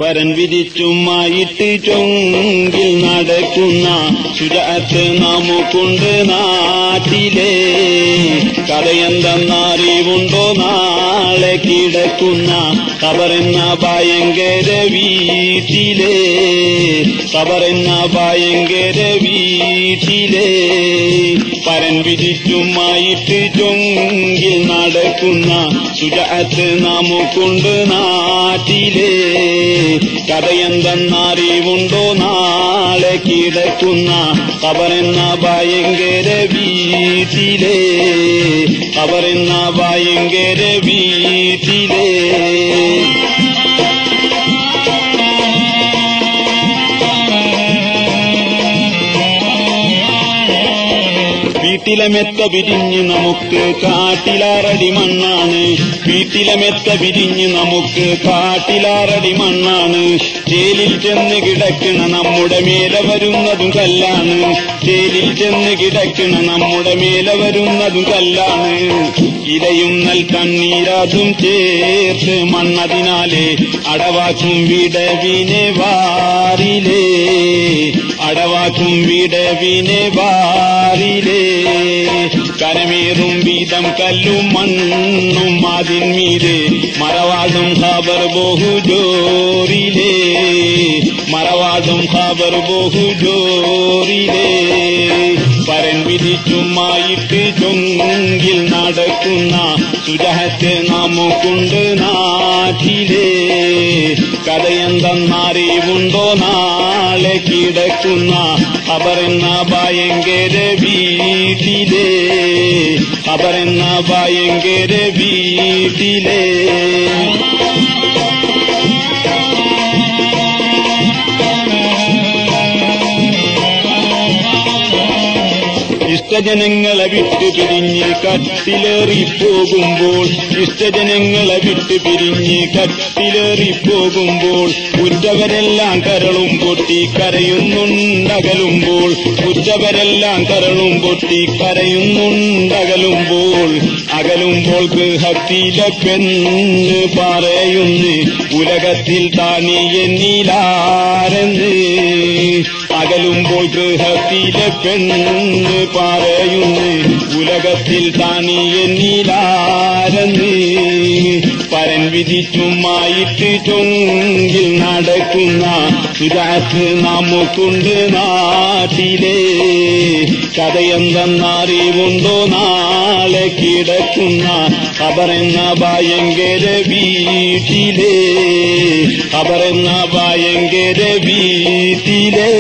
പരൻ വിധിച്ചുമായിട്ട് ചൊങ്കിൽ നടക്കുന്ന ശുചാത്ത് നമുക്കുണ്ട് നാട്ടിലെ. കഥയെന്തെന്നറിവുണ്ടോ നാളെ കിടക്കുന്ന ഖബറെന്ന ഭയങ്കര വീട്ടിലെ. ഖബറെന്ന ഭയങ്കര വീട്ടിലെ. പരൻ വിധിച്ചുമായിട്ട് ചൊങ്കിൽ നടക്കുന്ന ശുചാത്ത് നമുക്കുണ്ട് നാട്ടിലെ. കഥയെന്തെന്നറിവുണ്ടോ നാളെ കിടക്കുന്ന ഖബറെന്ന ഭയങ്കര വീട്ടിലെ. ഖബറെന്ന ഭയങ്കര വീട്ടിലെ. വീട്ടിലെ മെത്ത പിരിഞ്ഞ് നമുക്ക് കാട്ടിലാറടി മണ്ണാണ്. വീട്ടിലെ മെത്ത പിരിഞ്ഞ് നമുക്ക് കാട്ടിലാറടി മണ്ണാണ്. ജയിലിൽ ചെന്ന് കിടക്കണ നമ്മുടെ മേലെ വരുന്നതും കല്ലാണ്. ജയിലിൽ ചെന്ന് കിടക്കണ നമ്മുടെ മേലെ വരുന്നതും കല്ലാണ്. ഇലയും നൽ കണ്ണീരാതും ചേർത്ത് മണ്ണതിനാലെ അടവാക്കും വിടവിനെ വാരിലേ. അടവാക്കും വിടവിനെ വാരിലേ. കരമേറും വീതം കല്ലും മണ്ണും അതിന്മീതെ മറവാടും ഖബർ ബഹുജോറിലേ. മറവാടും ഖബർ ബഹുജോറിലേ. പരൻ വിധിച്ചുമായിട്ട് ചൊങ്കിൽ നടക്കുന്ന ശുചാത്ത് നമുക്കുണ്ട് നാട്ടിലെ. കഥയെന്തെന്നറിവുണ്ടോ നാളെ കിടക്കുന്ന ഖബറെന്ന ഭയങ്കര വീട്ടിലെ. ഖബറെന്ന ഭയങ്കര വീട്ടിലെ. ഇഷ്ടജനങ്ങളെ വിട്ടു പിരിഞ്ഞ് കട്ടിലേറിപ്പോകുമ്പോൾ. ഇഷ്ടജനങ്ങളെ വിട്ടു പിരിഞ്ഞ് കട്ടിലേറിപ്പോകുമ്പോൾ ഉറ്റവരെല്ലാം കരളും പൊട്ടി കരയുന്നുണ്ടകലുമ്പോൾ. ഉറ്റവരെല്ലാം കരളും പൊട്ടി കരയുന്നുണ്ടകലുമ്പോൾ. അകലുമ്പോൾ ഗൃഹത്തിലെ പെണ്ണ് പറയുന്നു ഉലകത്തിൽ താനി എന്നിലാരെന്ന്. അകലുമ്പോൾ ഗൃഹത്തിലെ പെണ്ണ് പറയുന്നു ഉലകത്തിൽ താനി എന്നിലാരെന്ന്. പരൻ വിധിച്ചുമായിട്ട് ചൊങ്കിൽ നടക്കുന്ന ശുചാത്ത് നമുക്കുണ്ട് നാട്ടിലെ. കഥയെന്തെന്നറിവുണ്ടോ നാളെ കിടക്കുന്ന ഖബറെന്ന ഭയങ്കര വീട്ടിലെ. ഖബറെന്ന ഭയങ്കര വീട്ടിലെ.